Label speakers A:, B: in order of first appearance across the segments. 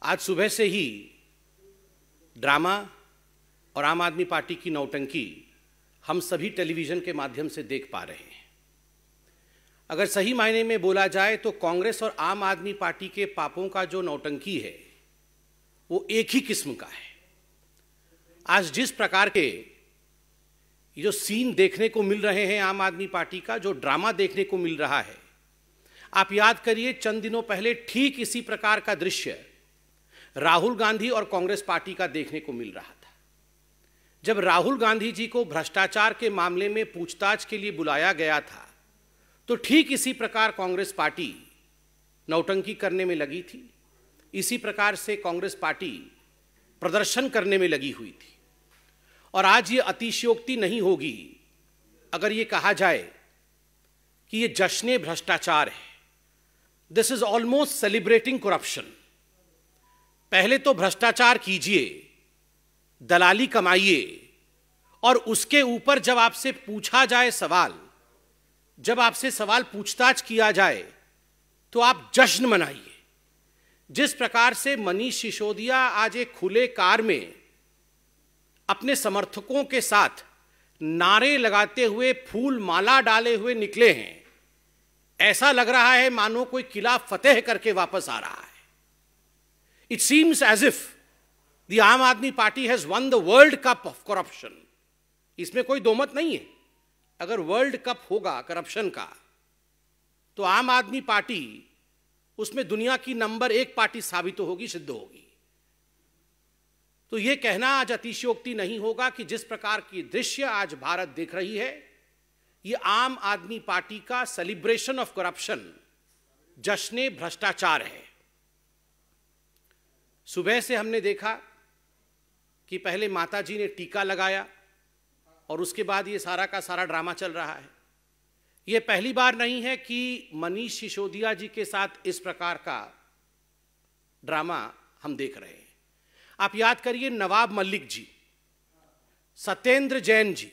A: आज सुबह से ही ड्रामा और आम आदमी पार्टी की नौटंकी हम सभी टेलीविज़न के माध्यम से देख पा रहे हैं। अगर सही मायने में बोला जाए तो कांग्रेस और आम आदमी पार्टी के पापों का जो नौटंकी है वो एक ही किस्म का है। आज जिस प्रकार के जो सीन देखने को मिल रहे हैं आम आदमी पार्टी का, जो ड्रामा देखने को मिल रहा है, आप याद करिए चंद दिनों पहले ठीक इसी प्रकार का दृश्य राहुल गांधी और कांग्रेस पार्टी का देखने को मिल रहा था। जब राहुल गांधी जी को भ्रष्टाचार के मामले में पूछताछ के लिए बुलाया गया था तो ठीक इसी प्रकार कांग्रेस पार्टी नौटंकी करने में लगी थी। इसी प्रकार से कांग्रेस पार्टी प्रदर्शन करने में लगी हुई थी। और आज ये अतिशयोक्ति नहीं होगी अगर ये कहा जाए कि ये जश्न भ्रष्टाचार है। This is almost celebrating corruption. पहले तो भ्रष्टाचार कीजिए, दलाली कमाइए, और उसके ऊपर जब आपसे पूछा जाए सवाल, जब आपसे सवाल पूछताछ किया जाए तो आप जश्न मनाइए। जिस प्रकार से मनीष सिसोदिया आज एक खुले कार में अपने समर्थकों के साथ नारे लगाते हुए, फूल माला डाले हुए निकले हैं, ऐसा लग रहा है मानो कोई किला फतेह करके वापस आ रहा है। It seems as if the आम Aadmi party has won the world cup of corruption। इसमें कोई दो मत नहीं है। अगर वर्ल्ड कप होगा करप्शन का तो आम आदमी पार्टी उसमें दुनिया की नंबर 1 पार्टी साबित होगी, सिद्ध होगी। तो यह कहना आज अतिशयोक्ति नहीं होगा कि जिस प्रकार की दृश्य आज भारत देख रही है, यह आम आदमी पार्टी का सेलिब्रेशन ऑफ करप्शन, जश्न भ्रष्टाचार है। सुबह से हमने देखा कि पहले माता जी ने टीका लगाया और उसके बाद ये सारा का सारा ड्रामा चल रहा है। ये पहली बार नहीं है कि मनीष सिसोदिया जी के साथ इस प्रकार का ड्रामा हम देख रहे हैं। आप याद करिए नवाब मलिक जी, सत्येंद्र जैन जी,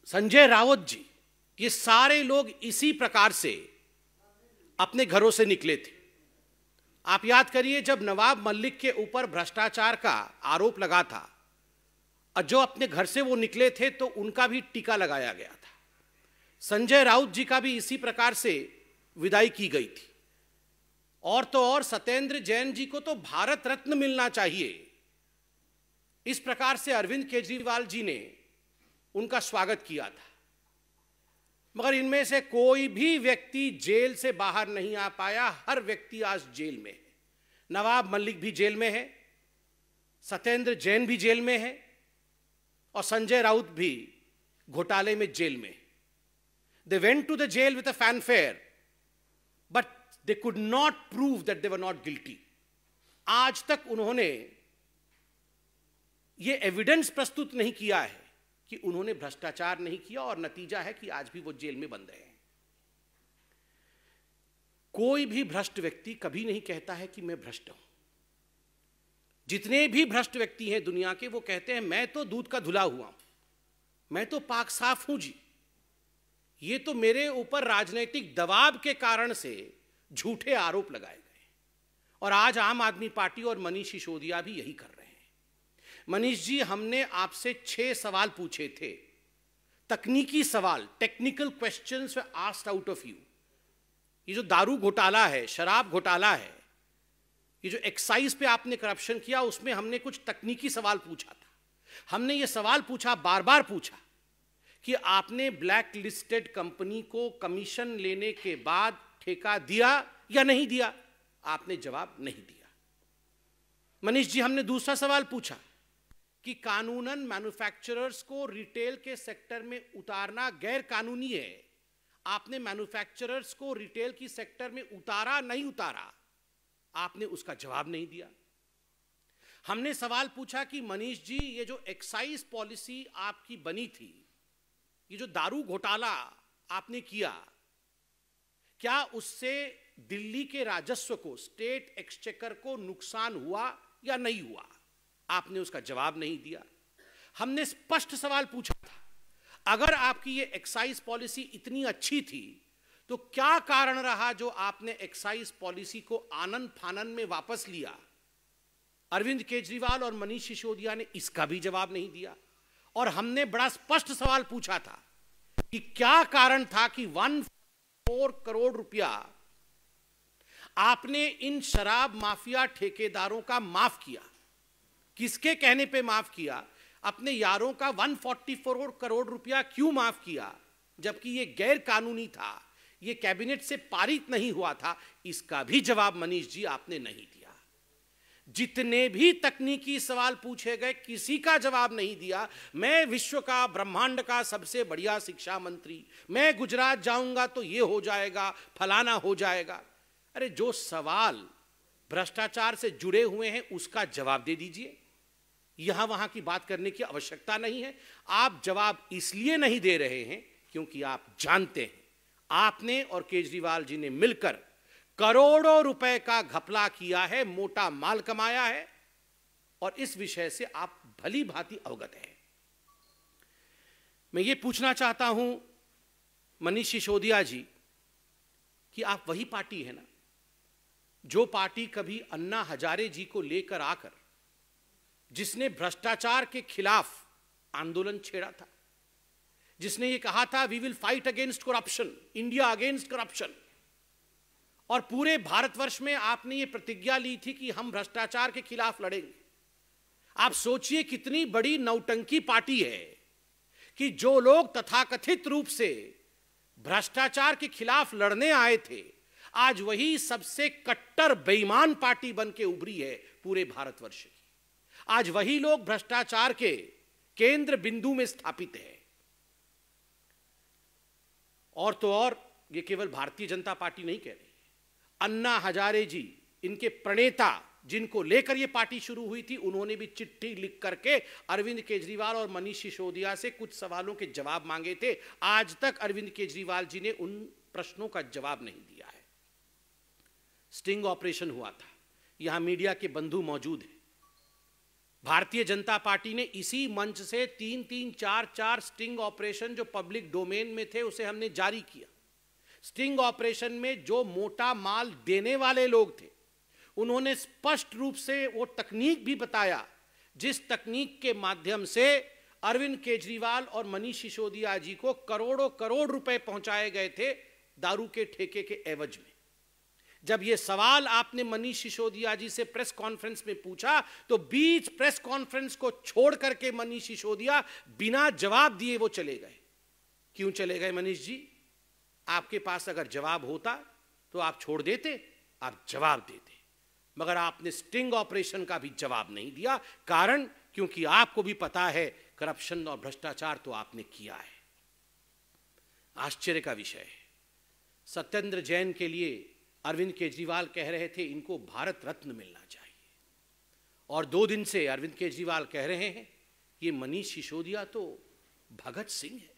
A: संजय राउत जी, ये सारे लोग इसी प्रकार से अपने घरों से निकले थे। आप याद करिए जब नवाब मलिक के ऊपर भ्रष्टाचार का आरोप लगा था और जो अपने घर से वो निकले थे तो उनका भी टीका लगाया गया था। संजय राउत जी का भी इसी प्रकार से विदाई की गई थी। और तो और सत्येंद्र जैन जी को तो भारत रत्न मिलना चाहिए। इस प्रकार से अरविंद केजरीवाल जी ने उनका स्वागत किया था। मगर इनमें से कोई भी व्यक्ति जेल से बाहर नहीं आ पाया। हर व्यक्ति आज जेल में है। नवाब मलिक भी जेल में है, सत्येंद्र जैन भी जेल में है और संजय राउत भी घोटाले में जेल में। They went to the jail with a fanfare but they could not prove that they were not guilty. आज तक उन्होंने ये एविडेंस प्रस्तुत नहीं किया है कि उन्होंने भ्रष्टाचार नहीं किया, और नतीजा है कि आज भी वो जेल में बंद रहे हैं। कोई भी भ्रष्ट व्यक्ति कभी नहीं कहता है कि मैं भ्रष्ट हूं। जितने भी भ्रष्ट व्यक्ति हैं दुनिया के, वो कहते हैं मैं तो दूध का धुला हुआ हूं, मैं तो पाक साफ हूं जी। ये तो मेरे ऊपर राजनीतिक दबाव के कारण से झूठे आरोप लगाए गए। और आज आम आदमी पार्टी और मनीष सिसोदिया भी यही कर रहे हैं। मनीष जी, हमने आपसे 6 सवाल पूछे थे, तकनीकी सवाल, technical questions were asked out of you. ये जो दारू घोटाला है, शराब घोटाला है, ये जो एक्साइज पे आपने करप्शन किया, उसमें हमने कुछ तकनीकी सवाल पूछा था। हमने ये सवाल पूछा, बार बार पूछा, कि आपने ब्लैक लिस्टेड कंपनी को कमीशन लेने के बाद ठेका दिया या नहीं दिया। आपने जवाब नहीं दिया। मनीष जी, हमने दूसरा सवाल पूछा कि कानूनन मैन्युफैक्चरर्स को रिटेल के सेक्टर में उतारना गैर कानूनी है। आपने मैन्युफैक्चरर्स को रिटेल की सेक्टर में उतारा नहीं उतारा, आपने उसका जवाब नहीं दिया। हमने सवाल पूछा कि मनीष जी, ये जो एक्साइज पॉलिसी आपकी बनी थी, ये जो दारू घोटाला आपने किया, क्या उससे दिल्ली के राजस्व को, स्टेट एक्सचेकर को नुकसान हुआ या नहीं हुआ? आपने उसका जवाब नहीं दिया। हमने स्पष्ट सवाल पूछा था, अगर आपकी ये एक्साइज पॉलिसी इतनी अच्छी थी तो क्या कारण रहा जो आपने एक्साइज पॉलिसी को आनन फानन में वापस लिया? अरविंद केजरीवाल और मनीष सिसोदिया ने इसका भी जवाब नहीं दिया। और हमने बड़ा स्पष्ट सवाल पूछा था कि क्या कारण था कि 1.4 करोड़ रुपया आपने इन शराब माफिया ठेकेदारों का माफ किया। किसके कहने पे माफ किया? अपने यारों का 144 करोड़ रुपया क्यों माफ किया, जबकि यह गैर कानूनी था, यह कैबिनेट से पारित नहीं हुआ था? इसका भी जवाब मनीष जी आपने नहीं दिया। जितने भी तकनीकी सवाल पूछे गए, किसी का जवाब नहीं दिया। मैं विश्व का, ब्रह्मांड का सबसे बढ़िया शिक्षा मंत्री, मैं गुजरात जाऊंगा तो यह हो जाएगा, फलाना हो जाएगा। अरे जो सवाल भ्रष्टाचार से जुड़े हुए हैं उसका जवाब दे दीजिए। यहां वहां की बात करने की आवश्यकता नहीं है। आप जवाब इसलिए नहीं दे रहे हैं क्योंकि आप जानते हैं आपने और केजरीवाल जी ने मिलकर करोड़ों रुपए का घपला किया है, मोटा माल कमाया है, और इस विषय से आप भली भांति अवगत हैं। मैं ये पूछना चाहता हूं मनीष सिसोदिया जी कि आप वही पार्टी है ना जो पार्टी कभी अन्ना हजारे जी को लेकर आकर जिसने भ्रष्टाचार के खिलाफ आंदोलन छेड़ा था, जिसने ये कहा था we will fight against corruption, India against corruption, और पूरे भारतवर्ष में आपने ये प्रतिज्ञा ली थी कि हम भ्रष्टाचार के खिलाफ लड़ेंगे। आप सोचिए कितनी बड़ी नौटंकी पार्टी है कि जो लोग तथाकथित रूप से भ्रष्टाचार के खिलाफ लड़ने आए थे, आज वही सबसे कट्टर बेईमान पार्टी बन के उभरी है पूरे भारतवर्ष की। आज वही लोग भ्रष्टाचार के केंद्र बिंदु में स्थापित है। और तो और ये केवल भारतीय जनता पार्टी नहीं कह रही, अन्ना हजारे जी, इनके प्रणेता, जिनको लेकर यह पार्टी शुरू हुई थी, उन्होंने भी चिट्ठी लिख करके अरविंद केजरीवाल और मनीष सिसोदिया से कुछ सवालों के जवाब मांगे थे। आज तक अरविंद केजरीवाल जी ने उन प्रश्नों का जवाब नहीं दिया है। स्टिंग ऑपरेशन हुआ था, यहां मीडिया के बंधु मौजूद हैं। भारतीय जनता पार्टी ने इसी मंच से 3-3, 4-4 स्टिंग ऑपरेशन जो पब्लिक डोमेन में थे उसे हमने जारी किया। स्टिंग ऑपरेशन में जो मोटा माल देने वाले लोग थे उन्होंने स्पष्ट रूप से वो तकनीक भी बताया जिस तकनीक के माध्यम से अरविंद केजरीवाल और मनीष सिसोदिया जी को करोड़ों करोड़ रुपए पहुंचाए गए थे दारू के ठेके के एवज में। जब ये सवाल आपने मनीष सिसोदिया जी से प्रेस कॉन्फ्रेंस में पूछा तो बीच प्रेस कॉन्फ्रेंस को छोड़ करके मनीष सिसोदिया बिना जवाब दिए वो चले गए। क्यों चले गए मनीष जी? आपके पास अगर जवाब होता तो आप छोड़ देते, आप जवाब देते, मगर आपने स्टिंग ऑपरेशन का भी जवाब नहीं दिया। कारण क्योंकि आपको भी पता है करप्शन और भ्रष्टाचार तो आपने किया है। आश्चर्य का विषय है, सत्येंद्र जैन के लिए अरविंद केजरीवाल कह रहे थे इनको भारत रत्न मिलना चाहिए, और 2 दिन से अरविंद केजरीवाल कह रहे हैं ये मनीष सिसोदिया तो भगत सिंह है।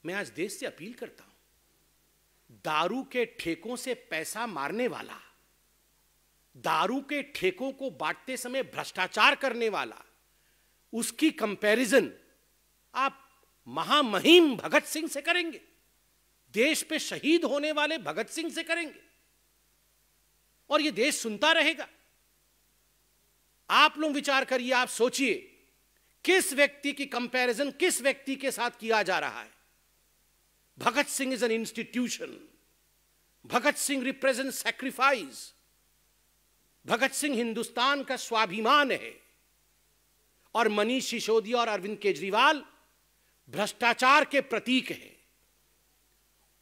A: मैं आज देश से अपील करता हूं, दारू के ठेकों से पैसा मारने वाला, दारू के ठेकों को बांटते समय भ्रष्टाचार करने वाला, उसकी कंपैरिजन आप महामहिम भगत सिंह से करेंगे, देश पे शहीद होने वाले भगत सिंह से करेंगे, और यह देश सुनता रहेगा। आप लोग विचार करिए, आप सोचिए किस व्यक्ति की कंपैरिजन किस व्यक्ति के साथ किया जा रहा है। Bhagat Singh is an institution, Bhagat Singh represent sacrifice, Bhagat Singh Hindustan का स्वाभिमान है, और मनीष सिसोदिया और अरविंद केजरीवाल भ्रष्टाचार के प्रतीक हैं।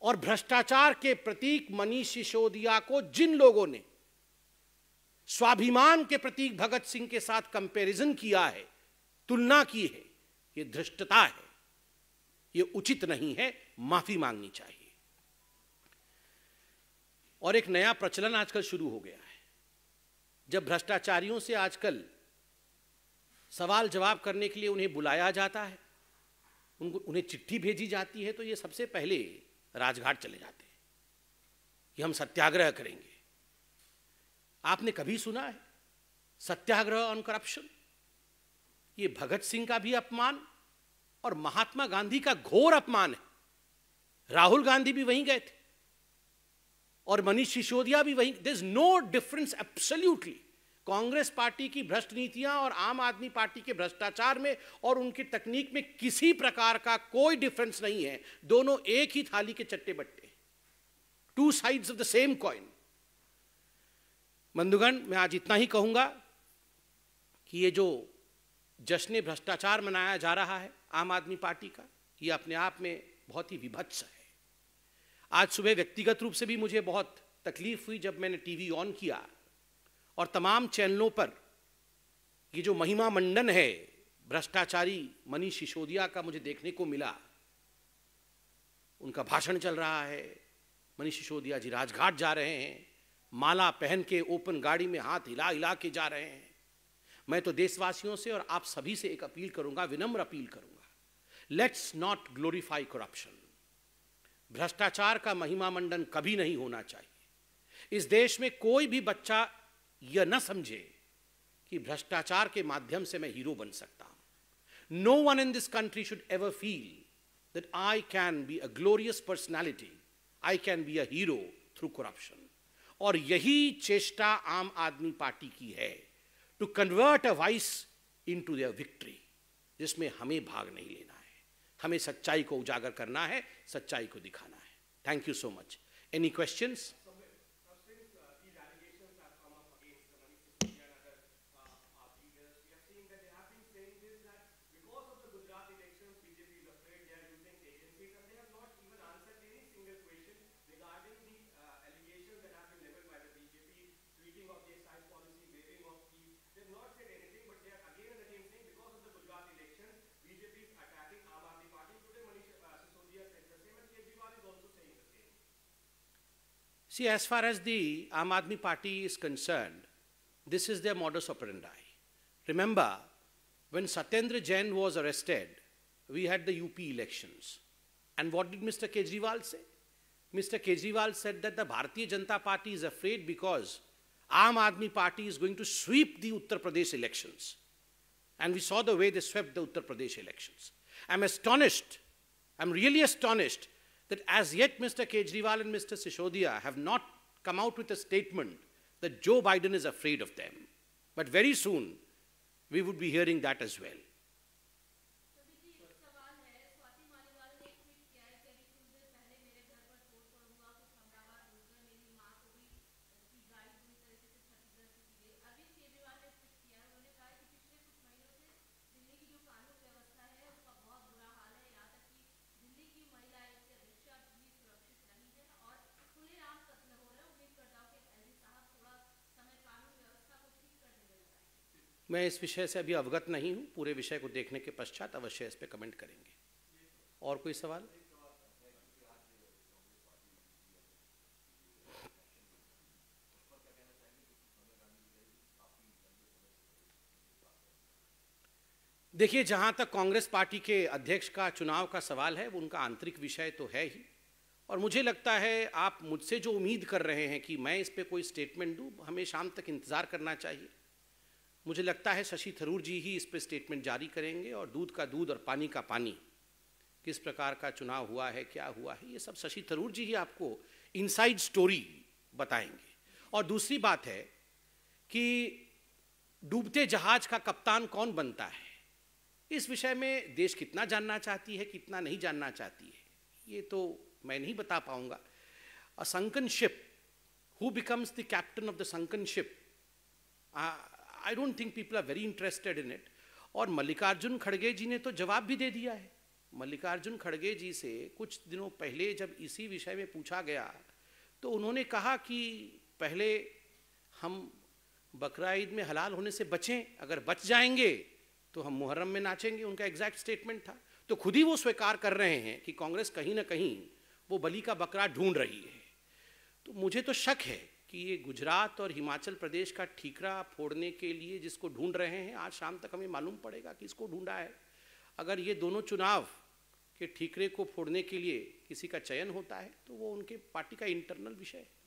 A: और भ्रष्टाचार के प्रतीक मनीष सिसोदिया को जिन लोगों ने स्वाभिमान के प्रतीक भगत सिंह के साथ कंपैरिजन किया है, तुलना की है, यह धृष्टता है, यह उचित नहीं है, माफी मांगनी चाहिए। और एक नया प्रचलन आजकल शुरू हो गया है, जब भ्रष्टाचारियों से आजकल सवाल जवाब करने के लिए उन्हें बुलाया जाता है, उन्हें चिट्ठी भेजी जाती है, तो ये सबसे पहले राजघाट चले जाते हैं कि हम सत्याग्रह करेंगे। आपने कभी सुना है सत्याग्रह ऑन करप्शन? ये भगत सिंह का भी अपमान और महात्मा गांधी का घोर अपमान है। राहुल गांधी भी वहीं गए थे और मनीष सिसोदिया भी वहीं। There is no difference absolutely Congress party की भ्रष्ट नीतियां और आम आदमी पार्टी के भ्रष्टाचार में और उनकी तकनीक में किसी प्रकार का कोई डिफरेंस नहीं है। दोनों एक ही थाली के चट्टे बट्टे, two sides of the same coin. बंधुगण, मैं आज इतना ही कहूंगा कि ये जो जश्न भ्रष्टाचार मनाया जा रहा है आम आदमी पार्टी का, ये अपने आप में बहुत ही विभत्स है। आज सुबह व्यक्तिगत रूप से भी मुझे बहुत तकलीफ हुई जब मैंने टीवी ऑन किया और तमाम चैनलों पर ये जो महिमा मंडन है भ्रष्टाचारी मनीष सिसोदिया का मुझे देखने को मिला। उनका भाषण चल रहा है, मनीष सिसोदिया जी राजघाट जा रहे हैं, माला पहन के ओपन गाड़ी में हाथ हिला हिला के जा रहे हैं। मैं तो देशवासियों से और आप सभी से एक अपील करूंगा, विनम्र अपील करूंगा, लेट्स नॉट ग्लोरीफाई करप्शन। भ्रष्टाचार का महिमा मंडन कभी नहीं होना चाहिए। इस देश में कोई भी बच्चा यह न समझे कि भ्रष्टाचार के माध्यम से मैं हीरो बन सकता हूं। No one in this country should ever feel that I can be a glorious personality, I can be a hero through corruption. और यही चेष्टा आम आदमी पार्टी की है, to convert a vice into their victory, जिसमें हमें भाग नहीं लेना है, हमें सच्चाई को उजागर करना है, सच्चाई को दिखाना है। Thank you so much. Any questions? See, as far as the Aam Aadmi Party is concerned, this is their modus operandi. Remember, when Satyendra Jain was arrested, we had the UP elections. And what did Mr. Kejriwal say? Mr. Kejriwal said that the Bharatiya Janata Party is afraid because Aam Aadmi Party is going to sweep the Uttar Pradesh elections. And we saw the way they swept the Uttar Pradesh elections. I'm astonished, I'm really astonished that as yet Mr. Kejriwal and Mr. Sisodia have not come out with a statement that Joe Biden is afraid of them. But very soon, we would be hearing that as well. मैं इस विषय से अभी अवगत नहीं हूं, पूरे विषय को देखने के पश्चात अवश्य इस पर कमेंट करेंगे। और कोई सवाल? देखिए, जहां तक कांग्रेस पार्टी के अध्यक्ष का चुनाव का सवाल है, वो उनका आंतरिक विषय तो है ही, और मुझे लगता है आप मुझसे जो उम्मीद कर रहे हैं कि मैं इस पे कोई स्टेटमेंट दूं, हमें शाम तक इंतजार करना चाहिए। मुझे लगता है शशि थरूर जी ही इस पे स्टेटमेंट जारी करेंगे, और दूध का दूध और पानी का पानी, किस प्रकार का चुनाव हुआ है, क्या हुआ है, ये सब शशि थरूर जी ही आपको इनसाइड स्टोरी बताएंगे। और दूसरी बात है कि डूबते जहाज का कप्तान कौन बनता है, इस विषय में देश कितना जानना चाहती है, कितना नहीं जानना चाहती है, ये तो मैं नहीं बता पाऊंगा। A sunken ship, who becomes the captain of the sunken ship, I don't think people are very interested in it. और मल्लिकार्जुन खड़गे जी ने तो जवाब भी दे दिया है। मल्लिकार्जुन खड़गे जी से कुछ दिनों पहले जब इसी विषय में पूछा गया, तो उन्होंने कहा कि पहले हम बकरा ईद में हलाल होने से बचें, अगर बच जाएंगे तो हम मुहर्रम में नाचेंगे, उनका एग्जैक्ट स्टेटमेंट था। तो खुद ही वो स्वीकार कर रहे हैं कि कांग्रेस कहीं ना कहीं वो बलि का बकरा ढूंढ रही है। तो मुझे तो शक है कि ये गुजरात और हिमाचल प्रदेश का ठीकरा फोड़ने के लिए जिसको ढूंढ रहे हैं, आज शाम तक हमें मालूम पड़ेगा कि इसको ढूंढा है। अगर ये दोनों चुनाव के ठीकरे को फोड़ने के लिए किसी का चयन होता है, तो वो उनके पार्टी का इंटरनल विषय है।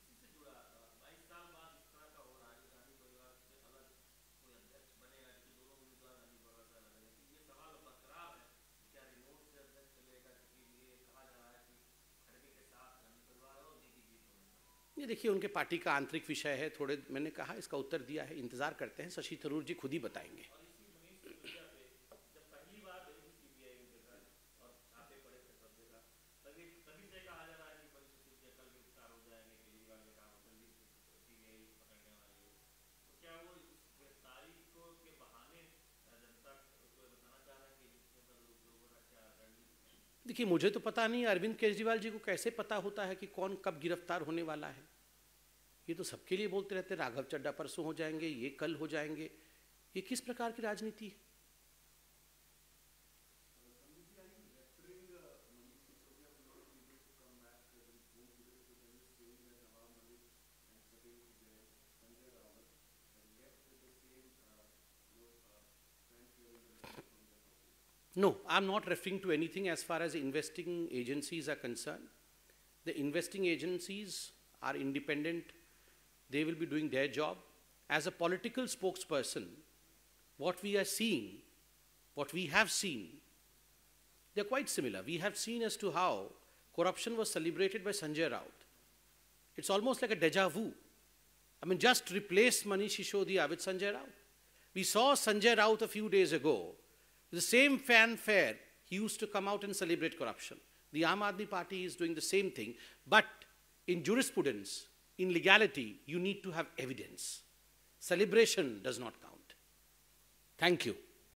A: ये देखिए उनके पार्टी का आंतरिक विषय है, थोड़े मैंने कहा इसका उत्तर दिया है, इंतजार करते हैं, शशि थरूर जी खुद ही बताएंगे। देखिए मुझे तो पता नहीं अरविंद केजरीवाल जी को कैसे पता होता है कि कौन कब गिरफ्तार होने वाला है। ये तो सबके लिए बोलते रहते, राघव चड्ढा परसों हो जाएंगे, ये कल हो जाएंगे। ये किस प्रकार की राजनीति है? No, I'm not referring to anything as far as investing agencies are concerned. The investing agencies are independent. They will be doing their job. As a political spokesperson, what we are seeing, what we have seen, they're quite similar. We have seen as to how corruption was celebrated by Sanjay Raut. It's almost like a deja vu. I mean, just replace Manish Sisodiya with Sanjay Raut. We saw Sanjay Raut a few days ago. The same fanfare, he used to come out and celebrate corruption. The Aam Aadmi Party is doing the same thing, but in jurisprudence, in legality, you need to have evidence. Celebration does not count. Thank you.